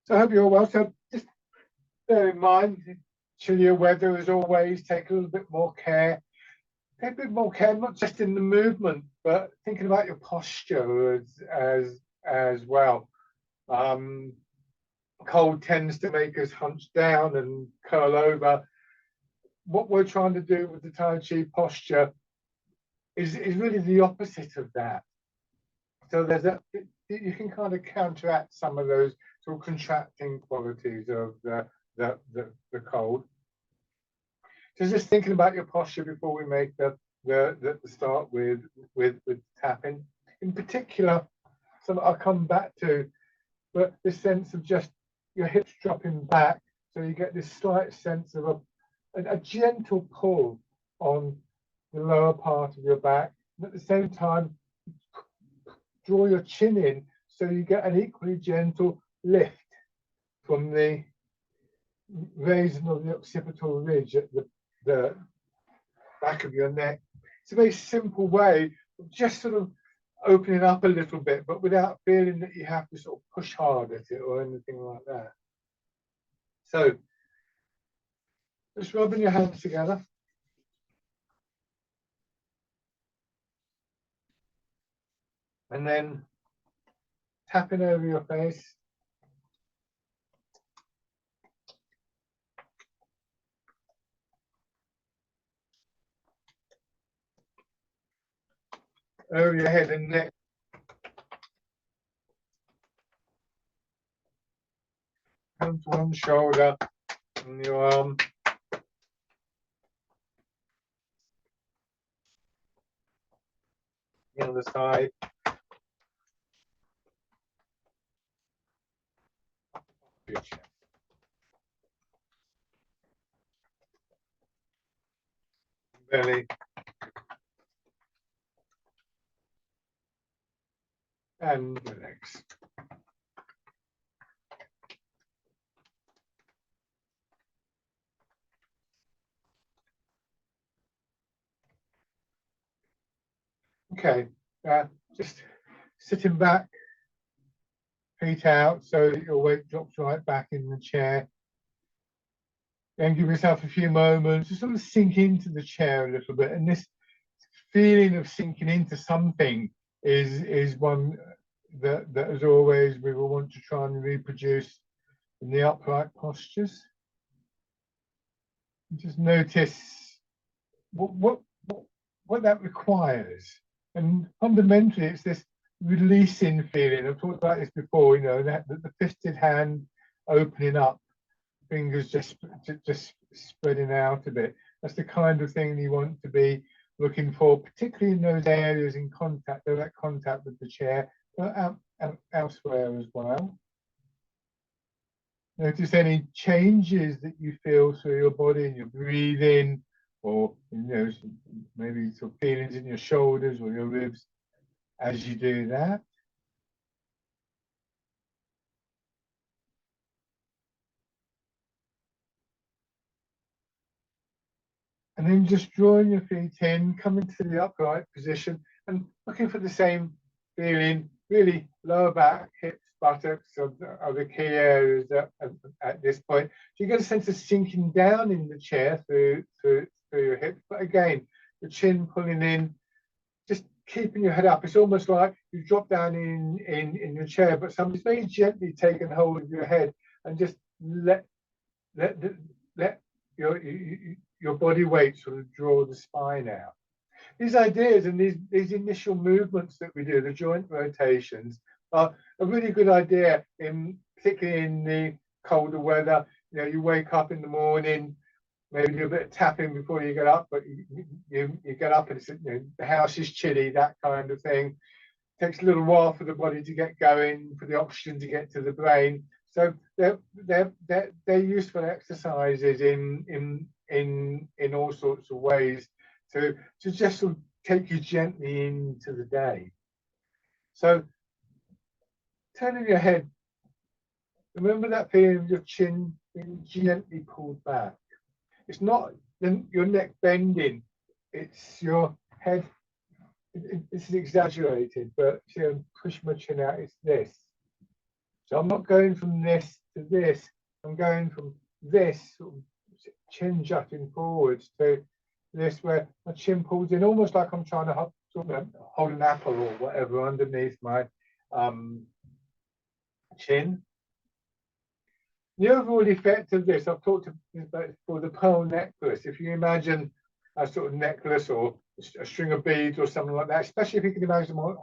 So I hope you're well. So just bear in mind, chillier weather as always, take a little bit more care. Take a bit more care, not just in the movement, but thinking about your posture as well. Cold tends to make us hunch down and curl over. What we're trying to do with the Tai Chi posture is really the opposite of that. So you can kind of counteract some of those sort of contracting qualities of the cold. So just thinking about your posture before we make the start with tapping. In particular, something I'll come back to, but this sense of just your hips dropping back, so you get this slight sense of a gentle pull on the lower part of your back, and at the same time draw your chin in so you get an equally gentle lift from the raising of the occipital ridge at the back of your neck. It's a very simple way of just sort of opening up a little bit, but without feeling that you have to sort of push hard at it or anything like that. So just rubbing your hands together. And then tapping over your face. Over your head and neck. Come to one shoulder and your arm. The other side. Your chest. Belly. And the legs. Okay, just sitting back, feet out, so that your weight drops right back in the chair. Then give yourself a few moments to sort of sink into the chair a little bit. And this feeling of sinking into something is one that as always we will want to try and reproduce in the upright postures. Just notice what that requires. And fundamentally, it's this releasing feeling. I've talked about this before, you know, that the fisted hand opening up, fingers just spreading out a bit. That's the kind of thing you want to be looking for, particularly in those areas in contact, direct contact with the chair, but elsewhere as well. Notice any changes that you feel through your body and your breathing, or you know, maybe some feelings in your shoulders or your ribs as you do that. And then just drawing your feet in, coming to the upright position and looking for the same feeling, really lower back, hips, buttocks are the key areas at this point. So you get a sense of sinking down in the chair through your hips, but again, the chin pulling in, just keeping your head up. It's almost like you drop down in your chair, but somebody's very gently taken hold of your head and just let your body weight sort of draw the spine out. These ideas and these initial movements that we do, the joint rotations, are a really good idea, particularly in the colder weather. You know, you wake up in the morning, maybe do a bit of tapping before you get up, but you get up and it's, you know, the house is chilly, that kind of thing. It takes a little while for the body to get going, for the oxygen to get to the brain. So they're useful exercises in all sorts of ways to just sort of take you gently into the day. So turning your head, remember that feeling of your chin being gently pulled back. It's not your neck bending, it's your head. This is exaggerated, but you know, push my chin out, it's this. So I'm not going from this to this. I'm going from this sort of chin jutting forwards to this, where my chin pulls in, almost like I'm trying to hold an apple or whatever underneath my chin. The overall effect of this, I've talked about for the pearl necklace. If you imagine a sort of necklace or a string of beads or something like that, especially if you can imagine them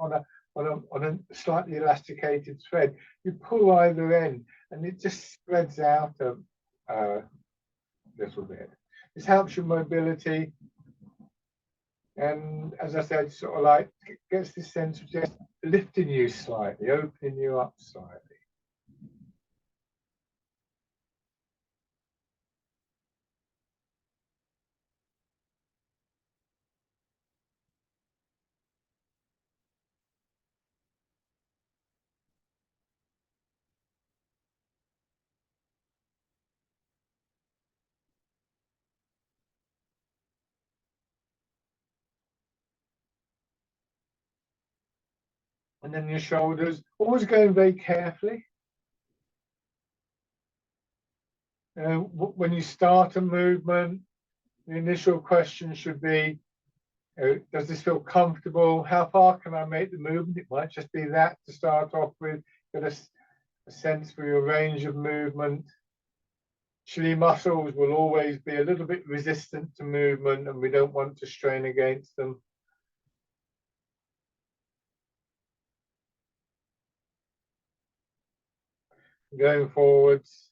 on a slightly elasticated thread, you pull either end and it just spreads out a little bit. This helps your mobility, and as I said, sort of like gets this sense of just lifting you slightly, opening you up slightly. And then your shoulders, always going very carefully. When you start a movement, the initial question should be, does this feel comfortable? How far can I make the movement? It might just be that to start off with. Get a sense for your range of movement. Actually, muscles will always be a little bit resistant to movement, and we don't want to strain against them. Going forwards.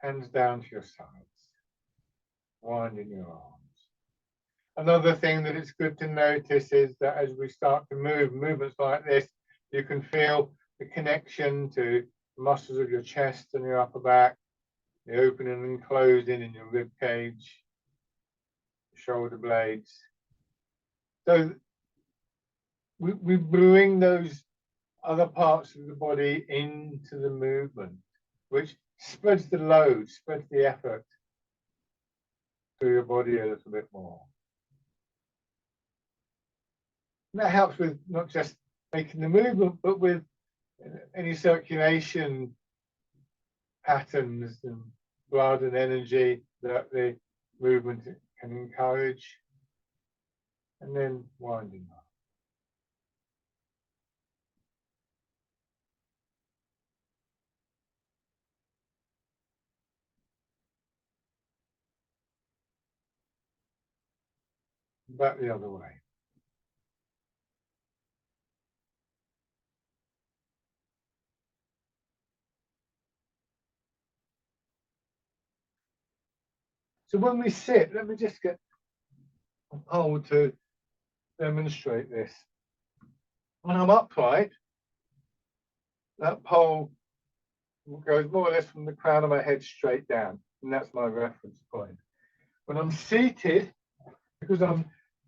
Hands down to your sides, winding your arms. Another thing that it's good to notice is that as we start to move, movements like this, you can feel the connection to the muscles of your chest and your upper back, the opening and closing in your rib cage, shoulder blades. So we bring those other parts of the body into the movement, which spreads the load, spreads the effort through your body a little bit more. And that helps with not just making the movement, but with any circulation patterns and blood and energy that the movement can encourage. And then winding up. Back the other way. So when we sit, let me just get a pole to demonstrate this. When I'm upright, that pole goes more or less from the crown of my head straight down, and that's my reference point. When I'm seated, because I'm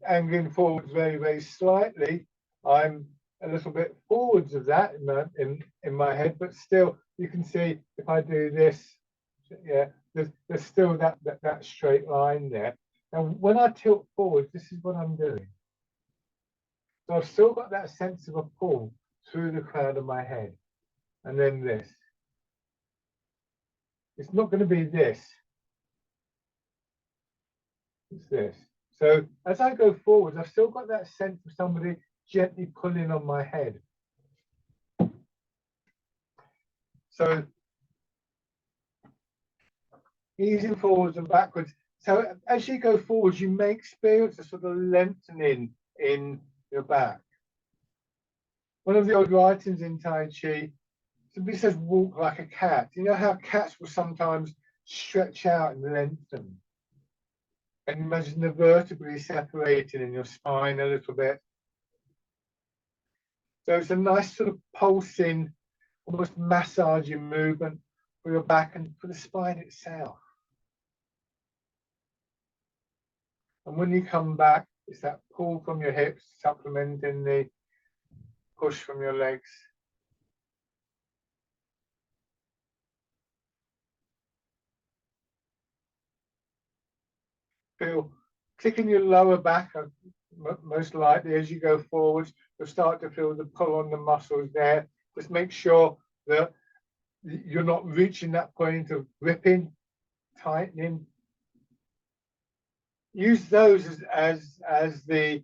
angling forwards very, very slightly, I'm a little bit forwards of that in my head, but still you can see if I do this, yeah, there's still that straight line there. And when I tilt forward, this is what I'm doing. So I've still got that sense of a pull through the crown of my head. And then this. It's not going to be this. It's this. So as I go forward, I've still got that sense of somebody gently pulling on my head. So easing forwards and backwards. So as you go forwards, you may experience a sort of lengthening in your back. One of the old writings in Tai Chi simply says, walk like a cat. You know how cats will sometimes stretch out and lengthen? And imagine the vertebrae separating in your spine a little bit. So it's a nice sort of pulsing, almost massaging movement for your back and for the spine itself. And when you come back, it's that pull from your hips, supplementing the push from your legs. feel, particularly in your lower back, most likely as you go forwards, you'll start to feel the pull on the muscles there. Just make sure that you're not reaching that point of gripping, tightening. Use those as the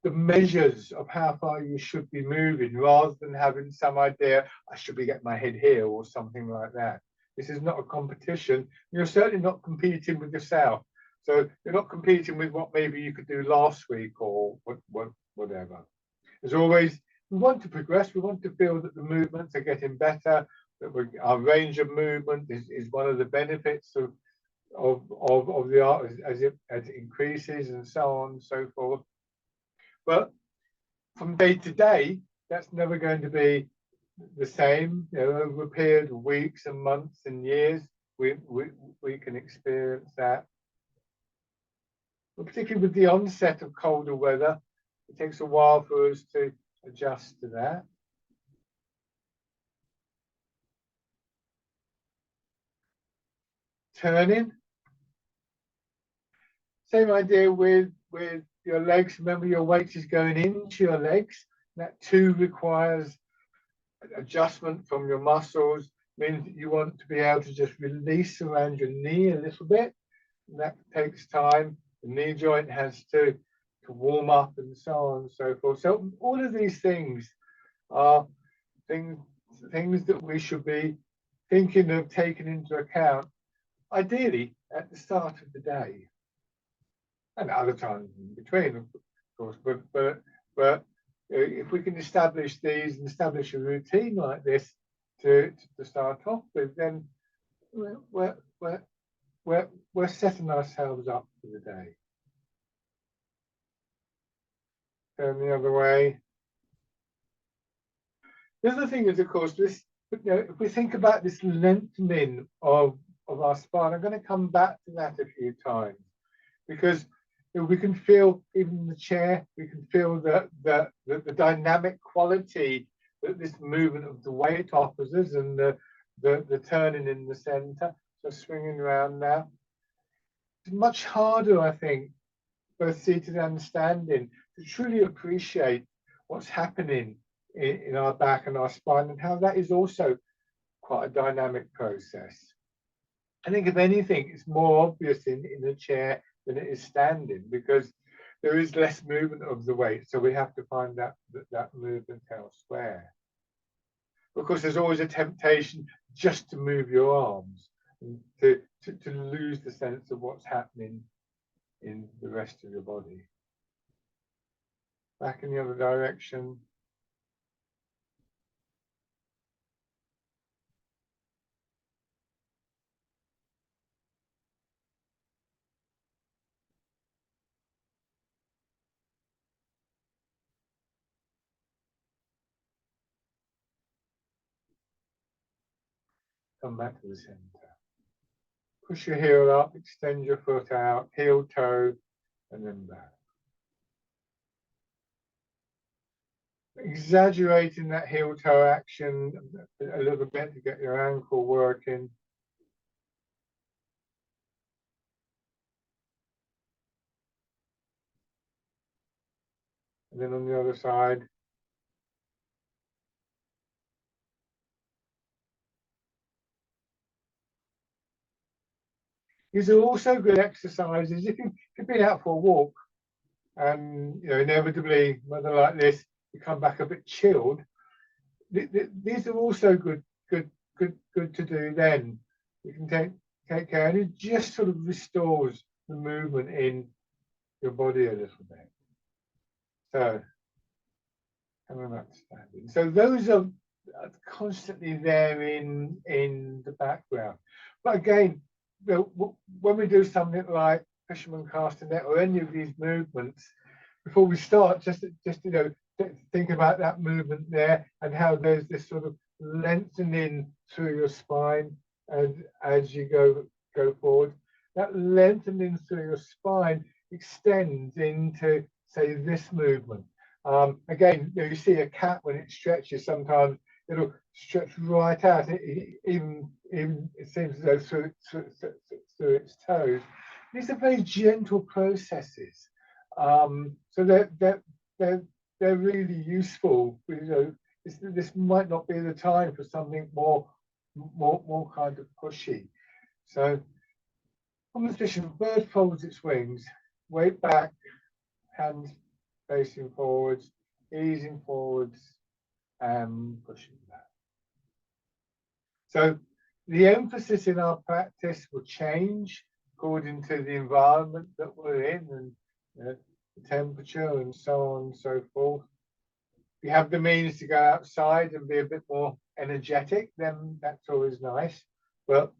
measures of how far you should be moving, rather than having some idea, I should be getting my head here or something like that. This is not a competition. You're certainly not competing with yourself. So you're not competing with what maybe you could do last week or whatever. As always, we want to progress. We want to feel that the movements are getting better, that our range of movement is one of the benefits of the art as it increases and so on and so forth. But from day to day, that's never going to be the same. You know, over a period of weeks and months and years, we can experience that. But particularly with the onset of colder weather, it takes a while for us to adjust to that. Turning. Same idea with your legs. Remember, your weight is going into your legs. That too requires adjustment from your muscles. Means that you want to be able to just release around your knee a little bit. And that takes time. The knee joint has to warm up and so on and so forth. So all of these things are things that we should be thinking of taking into account, ideally at the start of the day, and other times in between, of course. But if we can establish these and establish a routine like this to start off with, then we're setting ourselves up for the day. Turn the other way. The other thing is, of course, this. You know, if we think about this lengthening of our spine, I'm going to come back to that a few times, because you know, we can feel, even in the chair, we can feel the dynamic quality that this movement of the weight offers us, and the turning in the center, so swinging around now. It's much harder, I think, both seated and standing, to truly appreciate what's happening in our back and our spine, and how that is also quite a dynamic process. I think if anything, it's more obvious in a chair than it is standing, because there is less movement of the weight, so we have to find that movement elsewhere. Of course, there's always a temptation just to move your arms and to lose the sense of what's happening in the rest of your body. Back in the other direction. Come back to the center. Push your heel up, extend your foot out, heel, toe, and then back. Exaggerating that heel toe action a little bit to get your ankle working. And then on the other side. These are also good exercises if you've been out for a walk, and you know, inevitably weather like this, you come back a bit chilled. These are also good to do then. You can take care, and it just sort of restores the movement in your body a little bit. So coming back to standing. So those are constantly there in the background. But again, you know, when we do something like fisherman castanet or any of these movements, before we start, just you know, think about that movement there and how there's this sort of lengthening through your spine as you go forward. That lengthening through your spine extends into, say, this movement. Again, you know, you see a cat when it stretches, sometimes it'll stretch right out, even it seems as though through its toes. these are very gentle processes. So they're really useful. You know, this might not be the time for something more kind of pushy. So on the position, bird folds its wings, weight back, hands facing forwards, easing forwards, and pushing back. So the emphasis in our practice will change according to the environment that we're in and the temperature and so on and so forth. If you have the means to go outside and be a bit more energetic, then that's always nice. But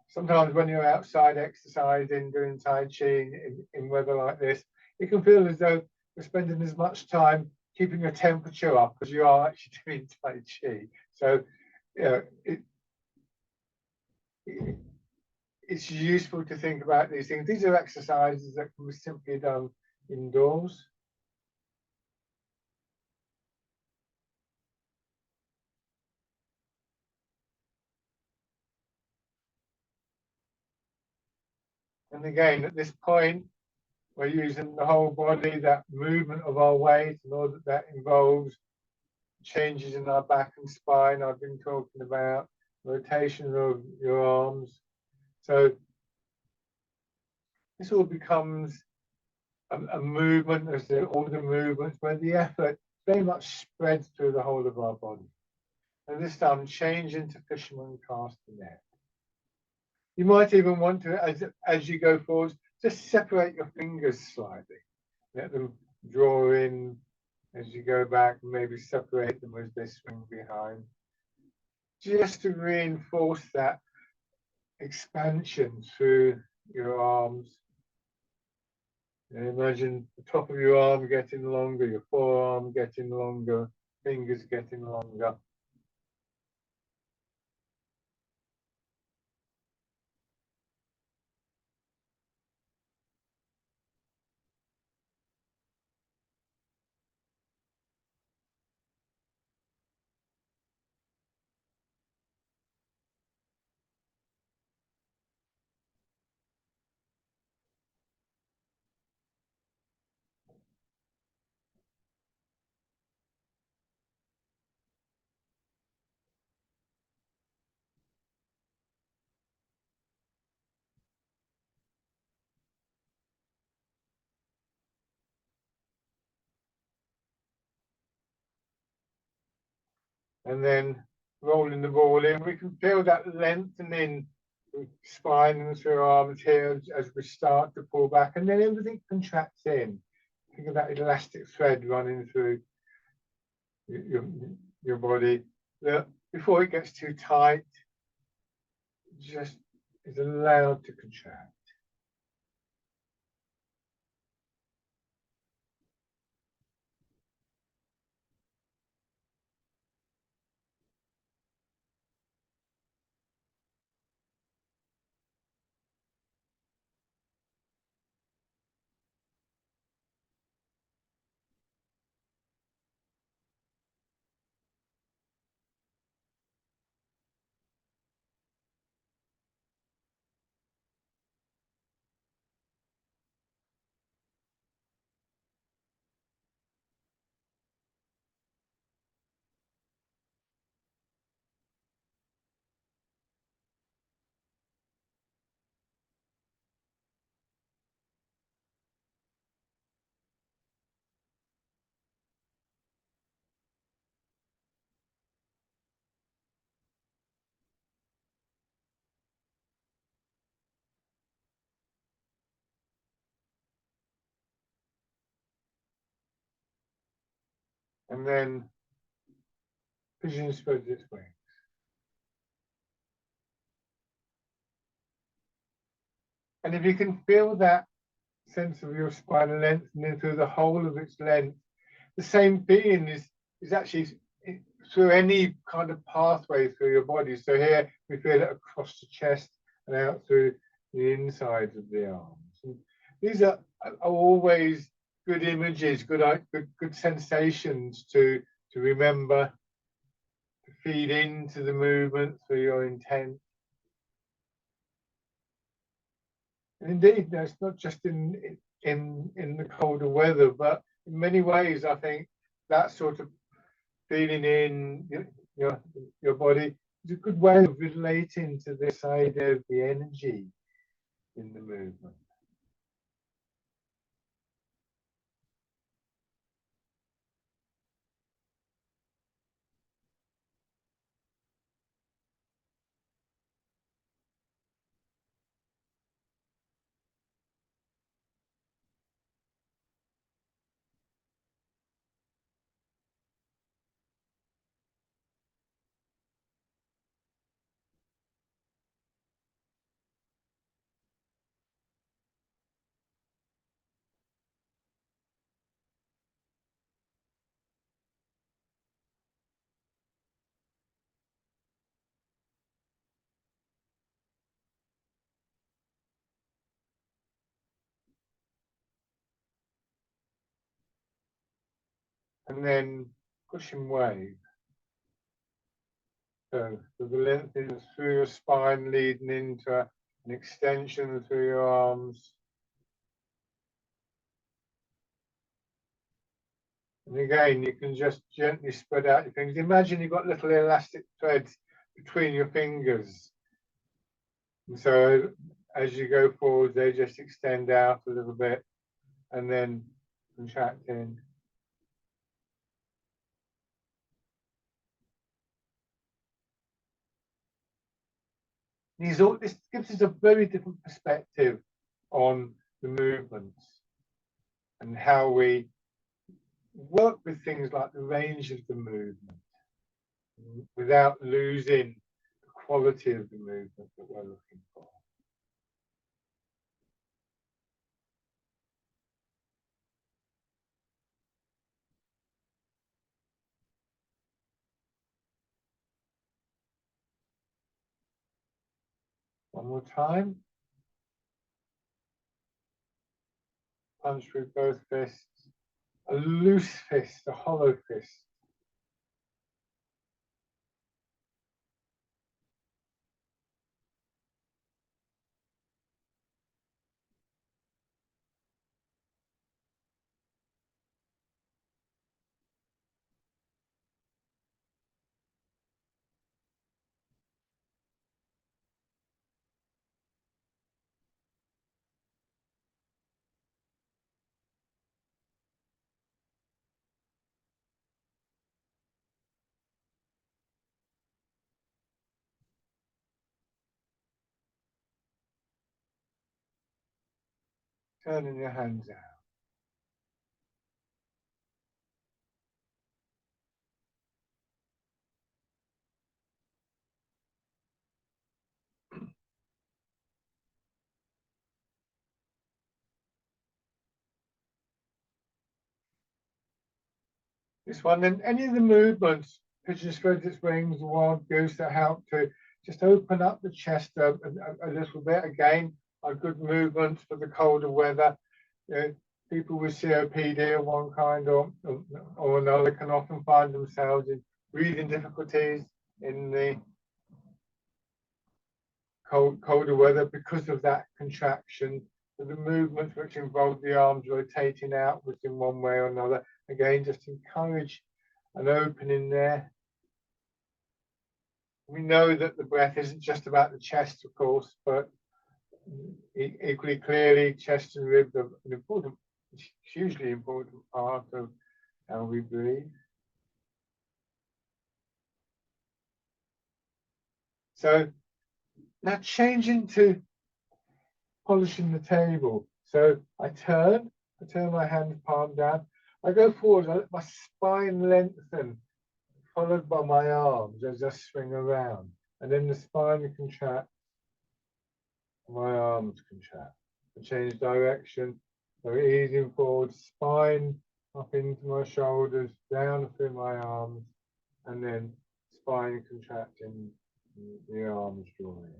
sometimes when you're outside exercising, doing Tai Chi in weather like this, it can feel as though you're spending as much time keeping your temperature up as you are actually doing Tai Chi. So, you know, it's useful to think about these things. These are exercises that can be simply done indoors. And again, at this point, we're using the whole body, that movement of our weight, and all that involves changes in our back and spine. I've been talking about rotation of your arms. So this all becomes a movement, as all the movements, where the effort very much spreads through the whole of our body. And this time, change into fisherman castanet. You might even want to, as you go forward, just separate your fingers slightly. Let them draw in as you go back, maybe separate them as they swing behind. Just to reinforce that expansion through your arms. And imagine the top of your arm getting longer, your forearm getting longer, fingers getting longer. And then rolling the ball in, we can feel that lengthening spine and through our arms here as we start to pull back, and then everything contracts in. Think of that elastic thread running through your body. Before it gets too tight, just is allowed to contract. And then pigeon spreads its wings. And if you can feel that sense of your spine lengthening through the whole of its length, the same being is actually through any kind of pathway through your body. So here we feel it across the chest and out through the insides of the arms. And these are always good images, good sensations to remember, to feed into the movement through your intent. And indeed, no, it's not just in the colder weather, but in many ways, I think that sort of feeling in your your body is a good way of relating to this idea of the energy in the movement. And then pushing wave. So the length is through your spine, leading into an extension through your arms. And again, you can just gently spread out your fingers. Imagine you've got little elastic threads between your fingers. And so as you go forward, they just extend out a little bit and then contract in. This gives us a very different perspective on the movements and how we work with things like the range of the movement without losing the quality of the movement that we're looking for. One more time. Punch through both fists. A loose fist, a hollow fist. Turning your hands out. This one, and any of the movements, pigeon spreads its wings, wild goose, that help to just open up the chest a little bit. Again, are good movements for the colder weather. People with COPD of one kind or another can often find themselves in breathing difficulties in the colder weather because of that contraction. So the movements which involve the arms rotating outwards in one way or another, again, just encourage an opening there. We know that the breath isn't just about the chest, of course, but equally clearly, chest and ribs are an important, hugely important part of how we breathe. So now changing to polishing the table. So I turn my hand palm down. I go forward, I let my spine lengthen, followed by my arms as I swing around. And then the spine contracts, my arms contract. I change direction, so easing forward, spine up into my shoulders, down through my arms, and then spine contracting, the arms drawing.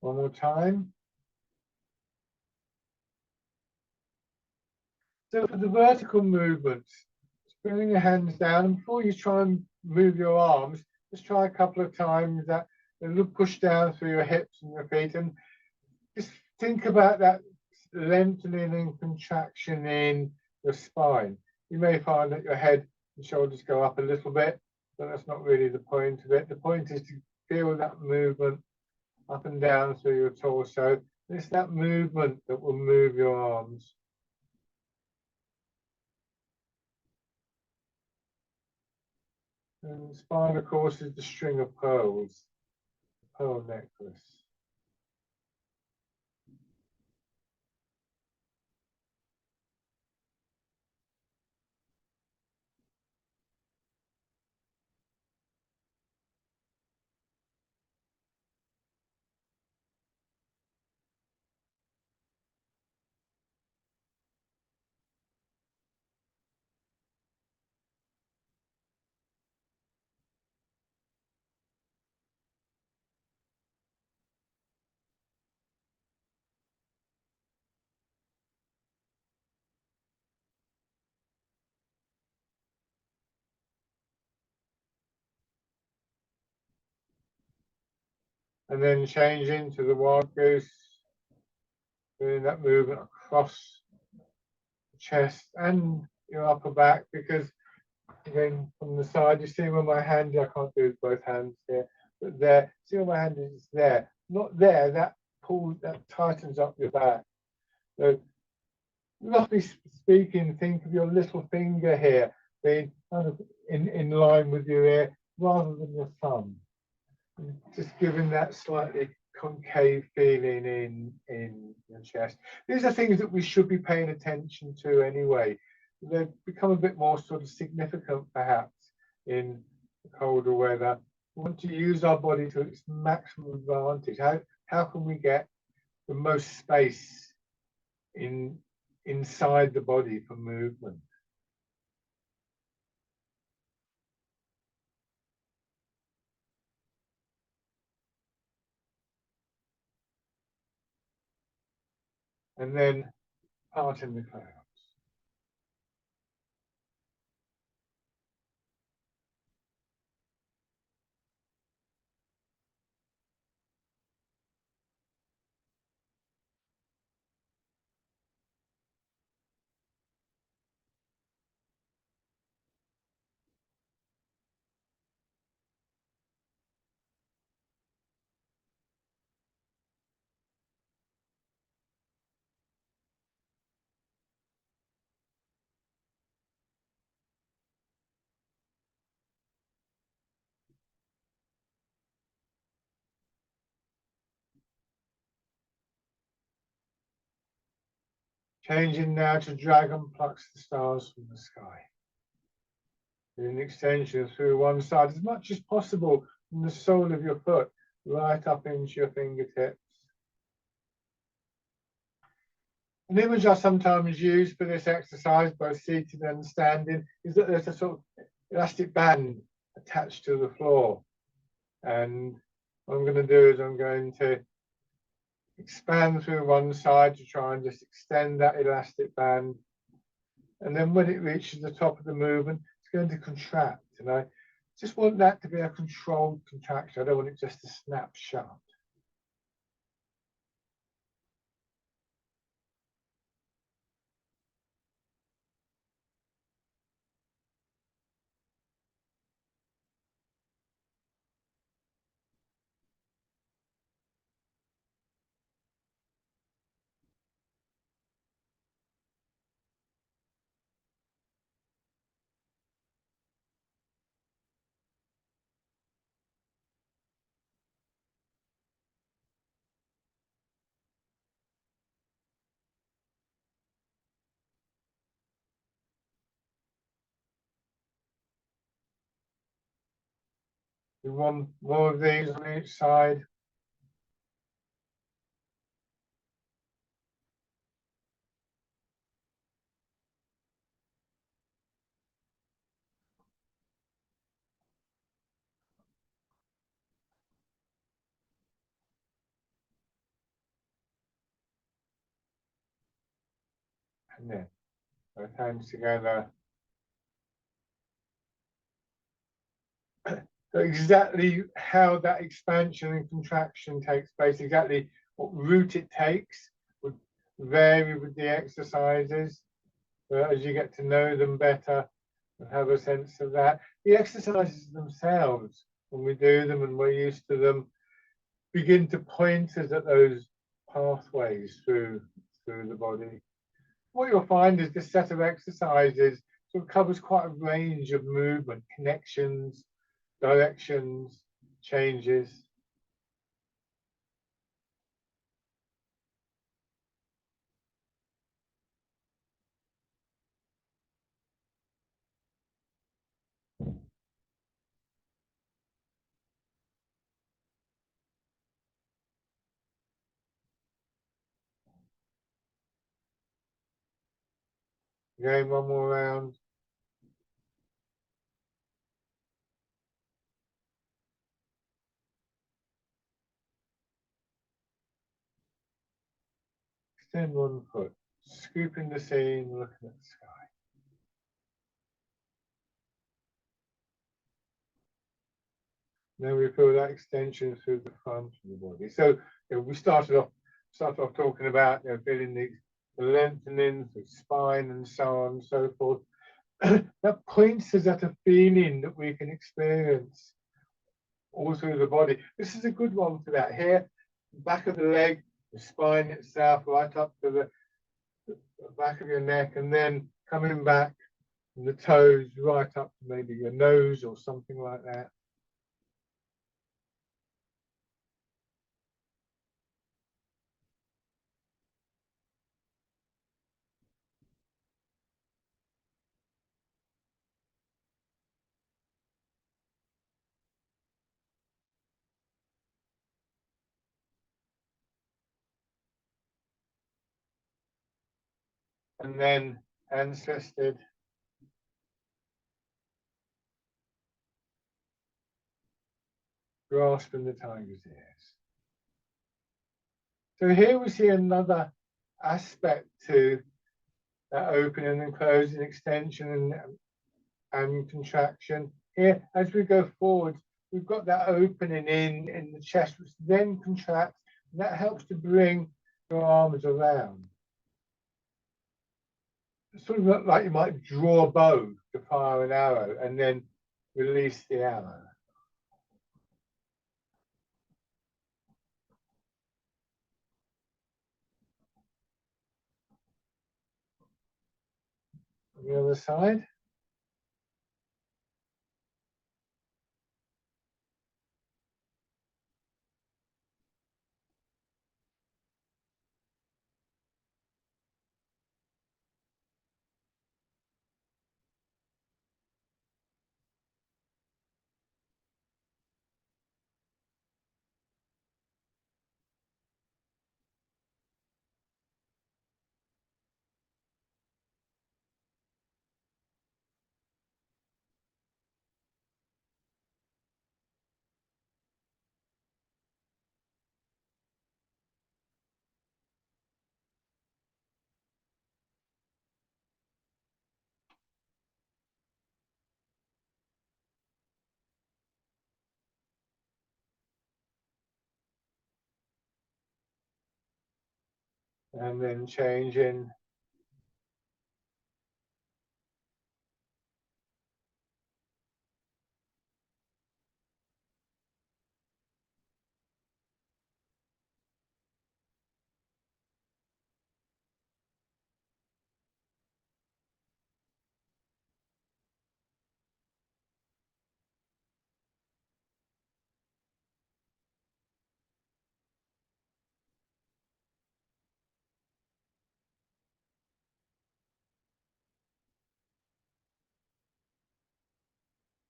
One more time. So for the vertical movements, bringing your hands down, and before you try and move your arms, just try a couple of times that little push down through your hips and your feet, and just think about that lengthening and contraction in your spine. You may find that your head and shoulders go up a little bit, but that's not really the point of it. The point is to feel that movement up and down through your torso. It's that movement that will move your arms. And the spine, of course, is the string of pearls, pearl necklace. And then changing to the wild goose, doing that movement across the chest and your upper back, because again, from the side, you see where my hand, I can't do both hands here, but there, see where my hand is there, not there, that pulls, that tightens up your back. So, roughly speaking, think of your little finger here being kind of in line with your ear rather than your thumb. Just giving that slightly concave feeling in your chest. These are things that we should be paying attention to anyway. They've become a bit more sort of significant perhaps in colder weather. We want to use our body to its maximum advantage. How can we get the most space inside the body for movement? And then part in the clouds. Changing now to dragon plucks the stars from the sky. An extension through one side as much as possible from the sole of your foot right up into your fingertips. An image I sometimes use for this exercise, both seated and standing, is that there's a sort of elastic band attached to the floor. And what I'm going to do is I'm going to expand through one side to try and just extend that elastic band. And then when it reaches the top of the movement, it's going to contract. And I just want that to be a controlled contraction. I don't want it just to snap shut. We want more of these on each side. and in. Both hands together. So exactly how that expansion and contraction takes place, exactly what route it takes, would vary with the exercises. But as you get to know them better, and have a sense of that. The exercises themselves, when we do them and we're used to them, begin to point us at those pathways through the body. What you'll find is this set of exercises sort of covers quite a range of movement, connections, directions, changes. Again, one more round. Extend one foot, scooping the scene, looking at the sky. Then we feel that extension through the front of the body. So we started off talking about feeling the lengthening, the spine, and so on and so forth. That points us at a feeling that we can experience all through the body. This is a good one for that. Here, back of the leg, the spine itself, right up to the back of your neck, and then coming back from the toes right up to maybe your nose or something like that. And then hands rested. Grasping the tiger's ears. So here we see another aspect to that opening and closing, extension and contraction. Here, as we go forward, we've got that opening in the chest, which then contracts, and that helps to bring your arms around. It's sort of like you might draw a bow to fire an arrow and then release the arrow. On the other side. And then changing.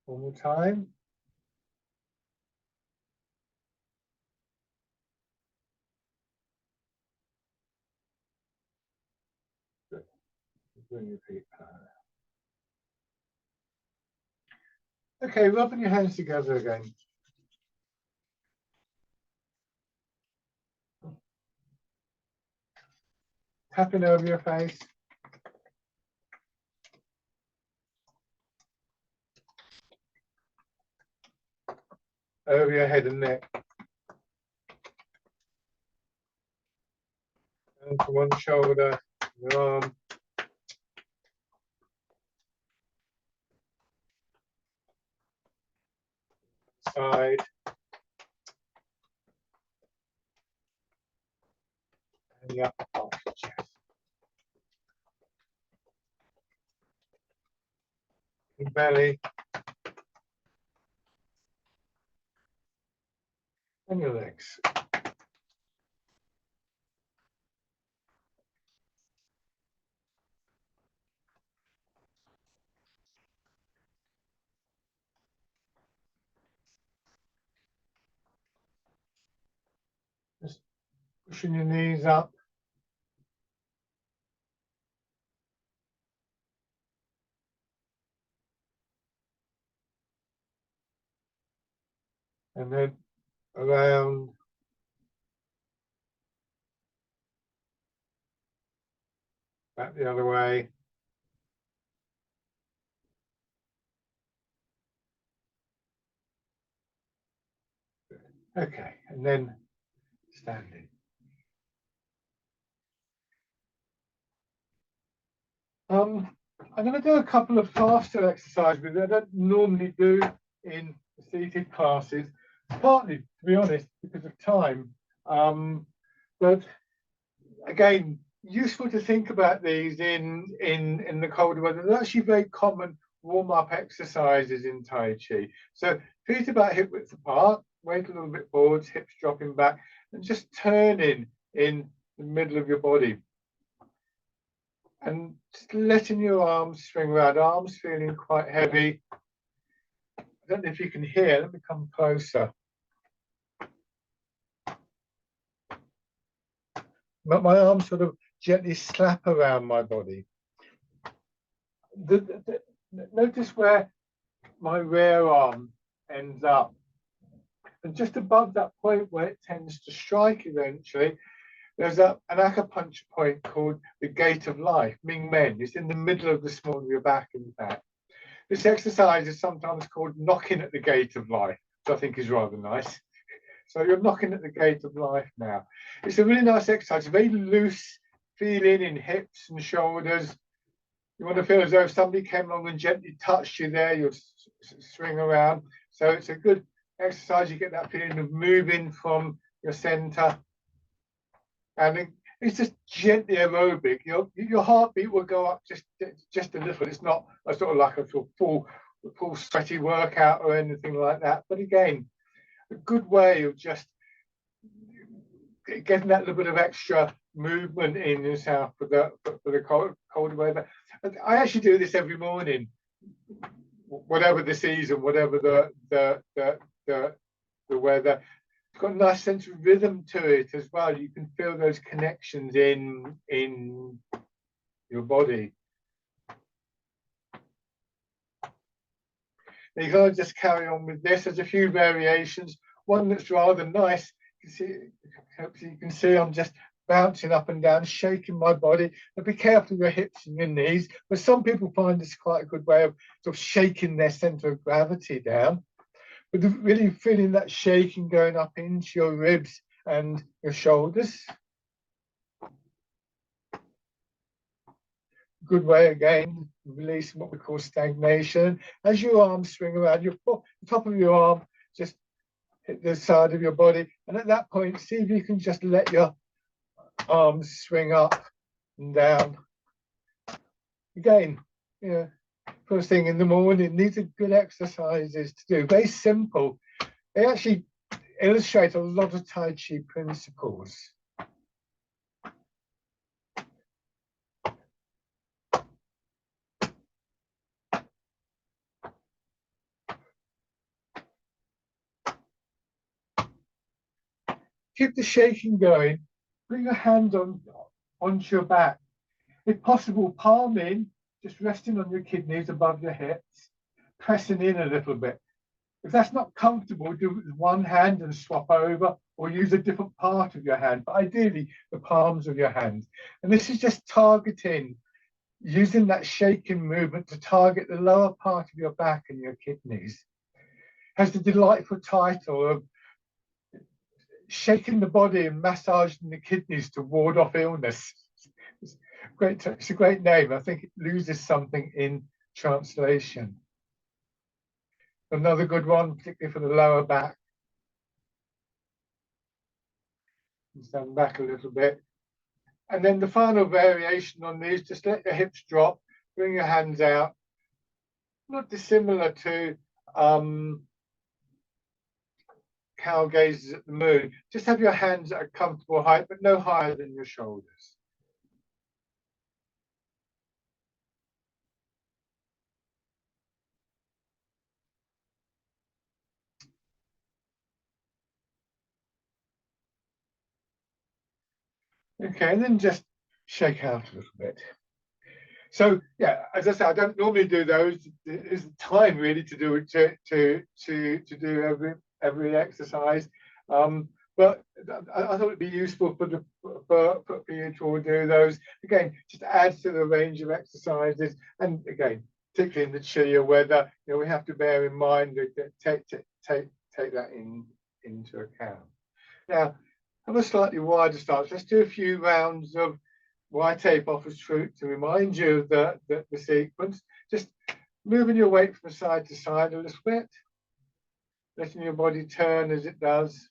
One more time. Good. Bring your feet parallel. Okay, rubbing your hands together again. Tapping over your face. over your head and neck. And to one shoulder, your arm. Side. And the upper part of the chest. Your belly. And your legs. Just pushing your knees up. And then around. Back the other way. Okay, and then standing. I'm going to do a couple of faster exercises that I don't normally do in seated classes, partly, to be honest, because of time. But again, useful to think about these in the colder weather. They're actually very common warm-up exercises in Tai Chi. So feet about hip width apart, weight a little bit forwards, hips dropping back, and just turning in the middle of your body. And just letting your arms swing around, arms feeling quite heavy. I don't know if you can hear, let me come closer. But my arms sort of gently slap around my body. Notice where my rear arm ends up. And just above that point where it tends to strike eventually, there's an acupuncture point called the Gate of Life, Ming Men. It's in the middle of the small of your back, in fact. This exercise is sometimes called knocking at the gate of life, which I think is rather nice. So you're knocking at the gate of life now. It's a really nice exercise, very loose feeling in hips and shoulders. You want to feel as though if somebody came along and gently touched you there, you'll swing around. So it's a good exercise. You get that feeling of moving from your center. And it's just gently aerobic. Your heartbeat will go up just a little. It's not a sort of like a full sweaty workout or anything like that. But again, a good way of just getting that little bit of extra movement in yourself for the colder weather. I actually do this every morning, whatever the season, whatever the weather. It's got a nice sense of rhythm to it as well. You can feel those connections in your body. Now you can just carry on with this. There's a few variations. One that's rather nice. You can see I'm just bouncing up and down, shaking my body. But be careful of your hips and your knees. But some people find this quite a good way of sort of shaking their center of gravity down. But really feeling that shaking going up into your ribs and your shoulders. Good way again, releasing what we call stagnation. As your arms swing around, the top of your arm just hit the side of your body. And at that point, see if you can just let your arms swing up and down. Again, first thing in the morning, these are good exercises to do. Very simple. They actually illustrate a lot of Tai Chi principles. Keep the shaking going. Bring your hands onto your back. If possible, palm in, just resting on your kidneys above your hips, pressing in a little bit. If that's not comfortable, do it with one hand and swap over, or use a different part of your hand, but ideally the palms of your hands. And this is just targeting, using that shaking movement to target the lower part of your back and your kidneys. has the delightful title of shaking the body and massaging the kidneys to ward off illness. It's great. It's a great name. I think it loses something in translation. Another good one, particularly for the lower back. Stand back a little bit. And then the final variation on these, just let your hips drop, bring your hands out. Not dissimilar to cow gazes at the moon. Just have your hands at a comfortable height, but no higher than your shoulders. Okay, and then just shake out a little bit. So yeah, as I say, I don't normally do those. It's time really to do it to do every exercise. But I thought it'd be useful for you to all do those. Again, just adds to the range of exercises. And again, particularly in the chillier weather, you know, we have to bear in mind that take that into account. Now, have a slightly wider start. Let's do a few rounds of why tape offers truth to remind you of the sequence. Just moving your weight from side to side a little bit, letting your body turn as it does.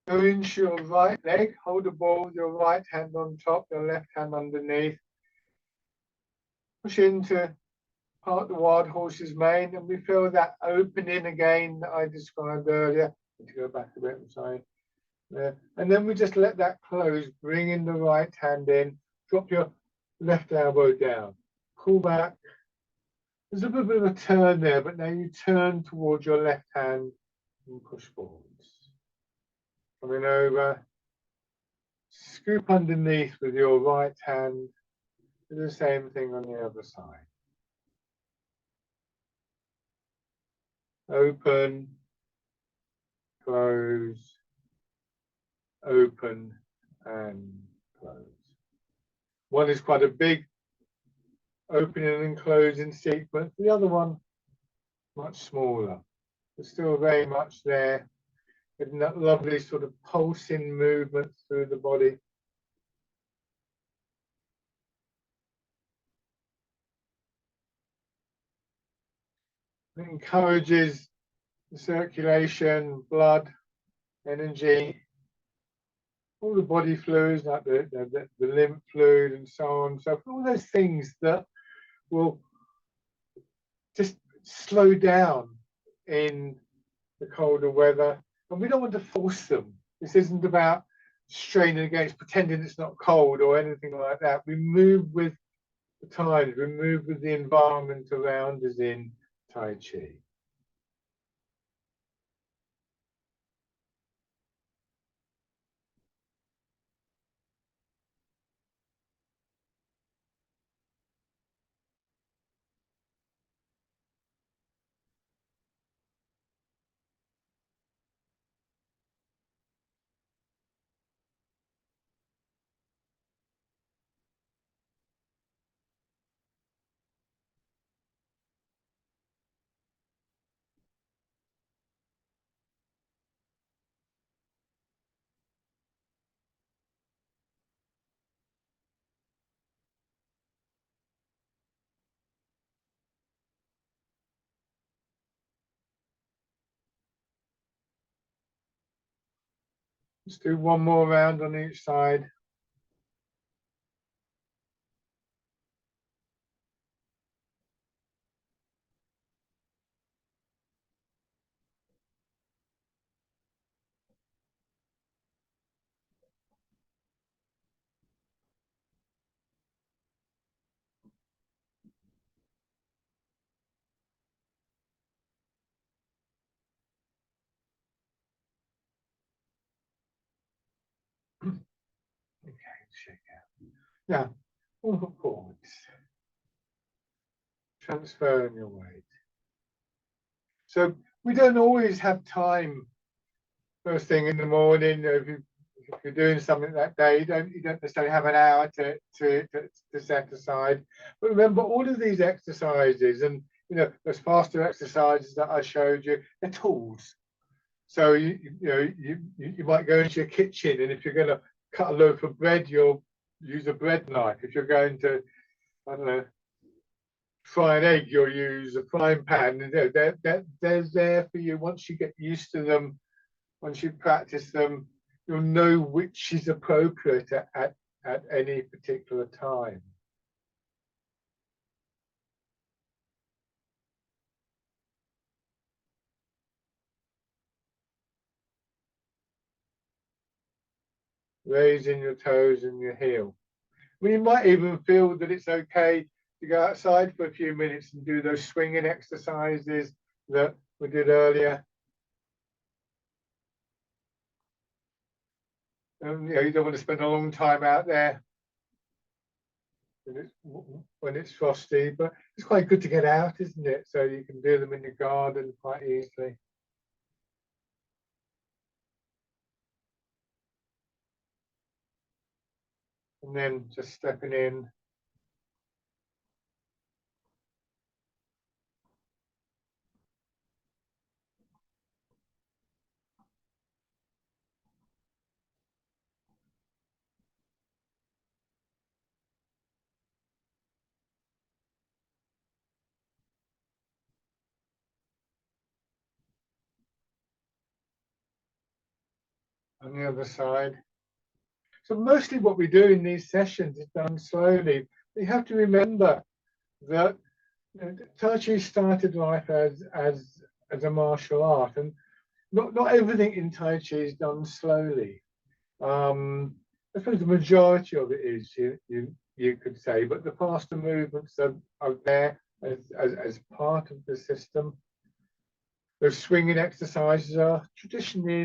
Go into your right leg, hold the ball with your right hand on top, your left hand underneath. Push into part the wild horse's mane, and we feel that opening again that I described earlier. Need to go back a bit, I'm sorry. There. And then we just let that close, bring in the right hand in, drop your left elbow down, pull back. There's a little bit of a turn there, but now you turn towards your left hand and push forwards. Coming over, scoop underneath with your right hand, do the same thing on the other side. Open, close, open, and close. One is quite a big opening and closing sequence. The other one, much smaller, but still very much there, with that lovely sort of pulsing movement through the body. It encourages the circulation, blood, energy, all the body fluids like the lymph fluid and so on. So all those things that will just slow down in the colder weather. And we don't want to force them. This isn't about straining against, pretending it's not cold or anything like that. We move with the tides, we move with the environment around us in Tai Chi. Let's do one more round on each side. Okay, shake out. Now, all forwards. Transferring your weight. So we don't always have time first thing in the morning. If if you're doing something that day, you don't necessarily have an hour to set aside. But remember, all of these exercises and those faster exercises that I showed you, they're tools. So you might go into your kitchen, and if you're going to cut a loaf of bread, you'll use a bread knife. If you're going to, I don't know, fry an egg, you'll use a frying pan. And they're there for you. Once you get used to them, once you practice them, you'll know which is appropriate at any particular time. Raising your toes and your heel. I mean, you might even feel that it's okay to go outside for a few minutes and do those swinging exercises that we did earlier. And you don't want to spend a long time out there when it's frosty, but it's quite good to get out, isn't it? So you can do them in your garden quite easily. And then just stepping in. On the other side. So mostly what we do in these sessions is done slowly. You have to remember that Tai Chi started life as a martial art, and not everything in Tai Chi is done slowly. I suppose the majority of it is, you could say, but the faster movements are there as part of the system. Those swinging exercises are traditionally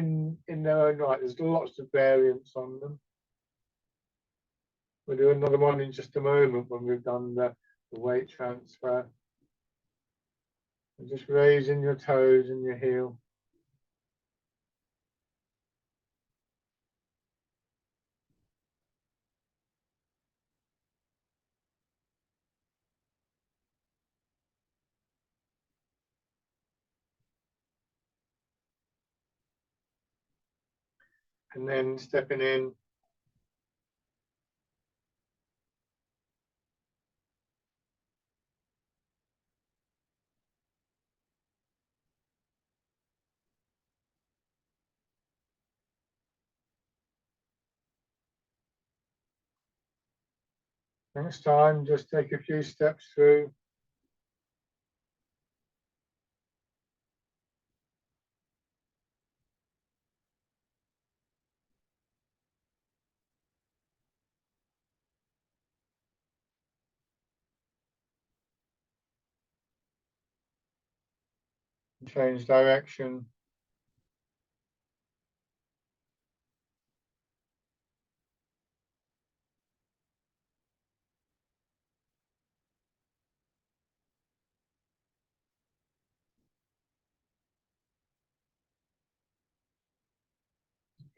in their own right. There's lots of variants on them. We'll do another one in just a moment when we've done the weight transfer. And just raising your toes and your heel. And then stepping in. Next time, just take a few steps through. Change direction.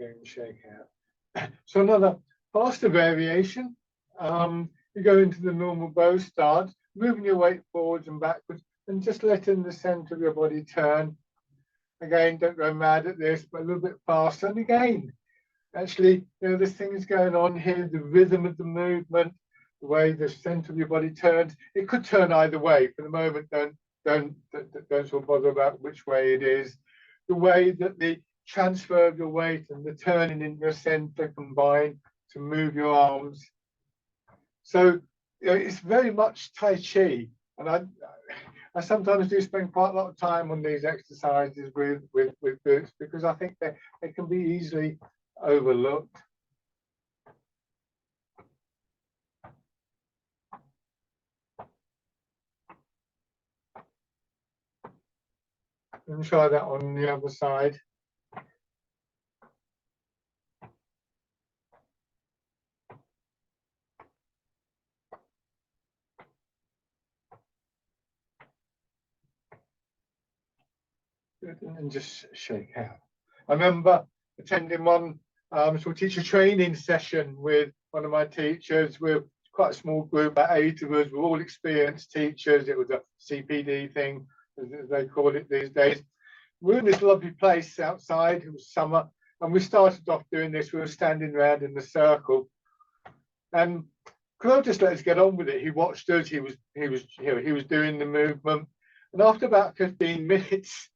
And shake out. So another faster variation. You go into the normal bow stance, moving your weight forwards and backwards, and just letting the center of your body turn. Again, don't go mad at this, but a little bit faster. And again, actually, there's things going on here, the rhythm of the movement, the way the center of your body turns. It could turn either way. For the moment, don't sort of bother about which way it is. The way that the transfer of your weight and the turning in your center combine to move your arms. So it's very much Tai Chi, and I sometimes do spend quite a lot of time on these exercises with boots because I think they can be easily overlooked. And try that on the other side. And just shake out. I remember attending one So teacher training session with one of my teachers. We're quite a small group, about 8 of us. We're all experienced teachers. It was a CPD thing, as they call it these days. We're in this lovely place outside. It was summer, and we started off doing this. We were standing around in the circle, and Claude just let us get on with it. He watched us. He was doing the movement, and after about 15 minutes,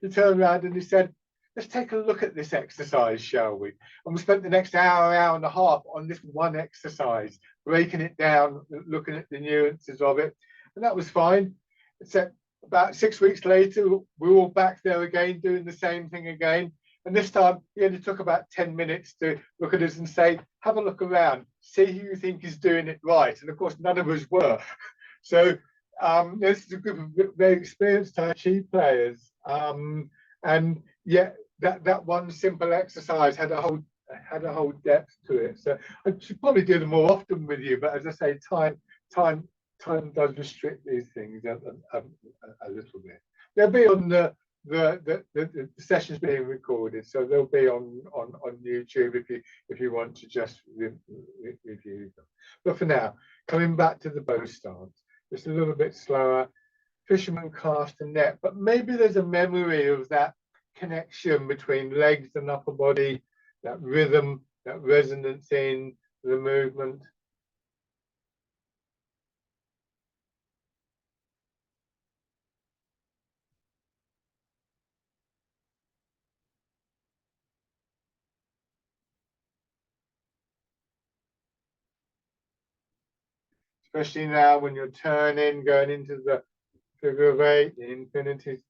he turned around and he said, "Let's take a look at this exercise, shall we?" And we spent the next hour and a half on this one exercise, breaking it down, looking at the nuances of it, and that was fine. Except about 6 weeks later, we were all back there again, doing the same thing again. And this time, he only took about 10 minutes to look at us and say, "Have a look around, see who you think is doing it right." And of course, none of us were. So this is a group of very experienced Tai Chi players. And yet that one simple exercise had a whole depth to it. So I should probably do them more often with you, but as I say, time does restrict these things a little bit. They'll be on the sessions being recorded, so they'll be on YouTube if you want to just review them. But for now, coming back to the bow stance, it's a little bit slower. Fisherman cast a net, but maybe there's a memory of that connection between legs and upper body, that rhythm, that resonance in the movement. Especially now when you're turning, going into the figure of 8, the infinity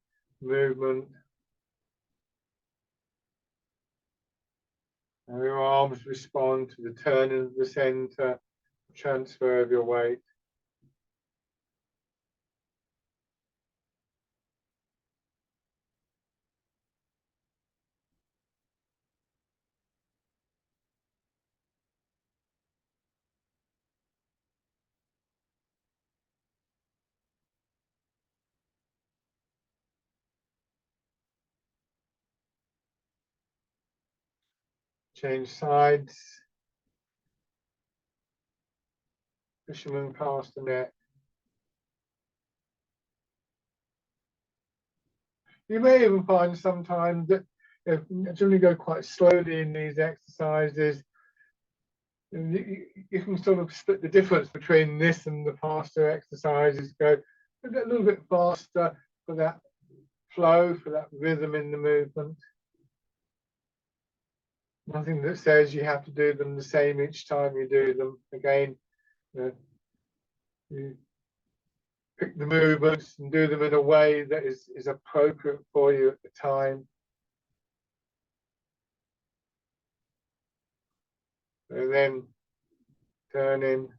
movement. And your arms respond to the turning of the center, transfer of your weight. Change sides. Fisherman cast the net. You may even find sometimes that if you generally go quite slowly in these exercises, you can sort of split the difference between this and the faster exercises. Go a little bit faster for that flow, for that rhythm in the movement. Nothing that says you have to do them the same each time you do them. Again, you pick the movements and do them in a way that is appropriate for you at the time. And then turn in.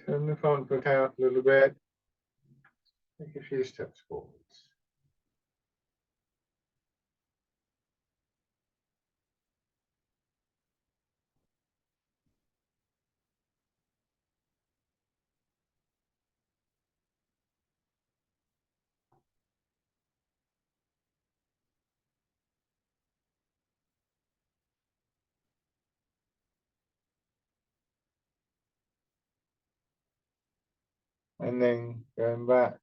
Turn the front foot out a little bit. Take a few steps forwards. And then going back.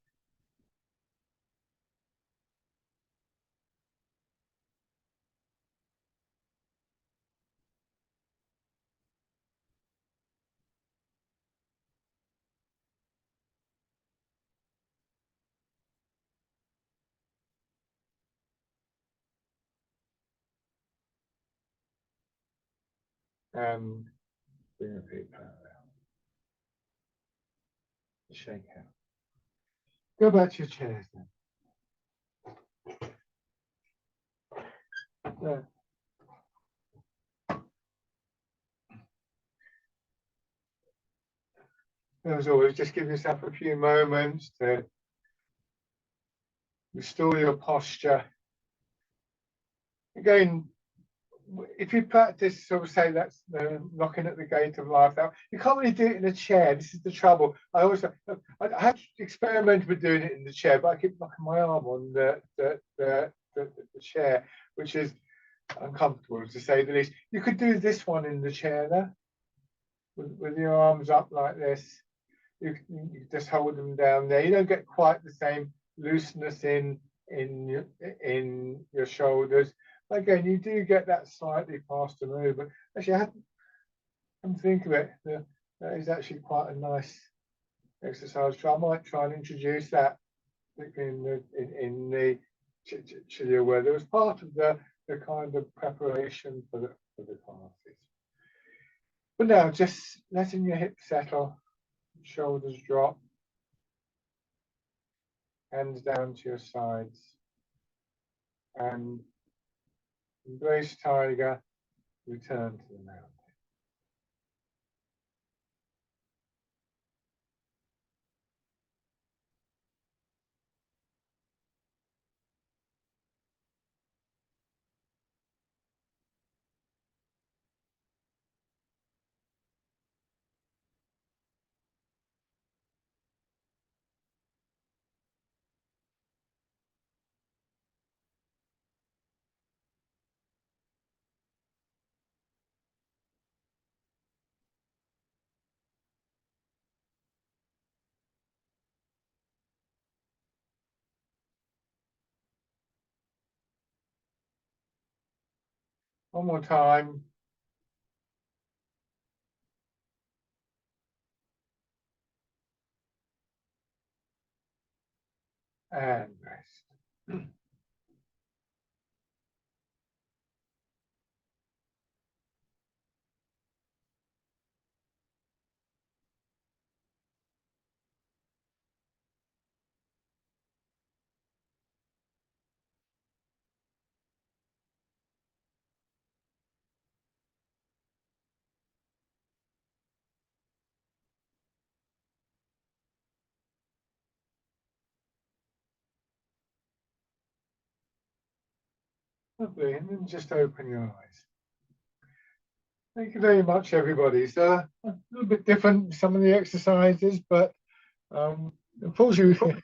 And bring your feet parallel. Shake out. Go back to your chairs then. Yeah. As always, just give yourself a few moments to restore your posture. Again, if you practice, sort of say that's knocking at the gate of life. Now, you can't really do it in a chair. This is the trouble. I had experimented with doing it in the chair, but I keep knocking my arm on the chair, which is uncomfortable to say the least. You could do this one in the chair there, with your arms up like this. You just hold them down there. You don't get quite the same looseness in your shoulders. Again, you do get that slightly faster movement. Actually, I hadn't think of it. That is actually quite a nice exercise. I might try and introduce that in the Chiliya, where there was part of the kind of preparation for the classes. But now, just letting your hips settle, shoulders drop, hands down to your sides, and embrace tiger, return to the mountain. One more time. And rest. Lovely, and then just open your eyes. Thank you very much, everybody. So a little bit different, some of the exercises, but unfortunately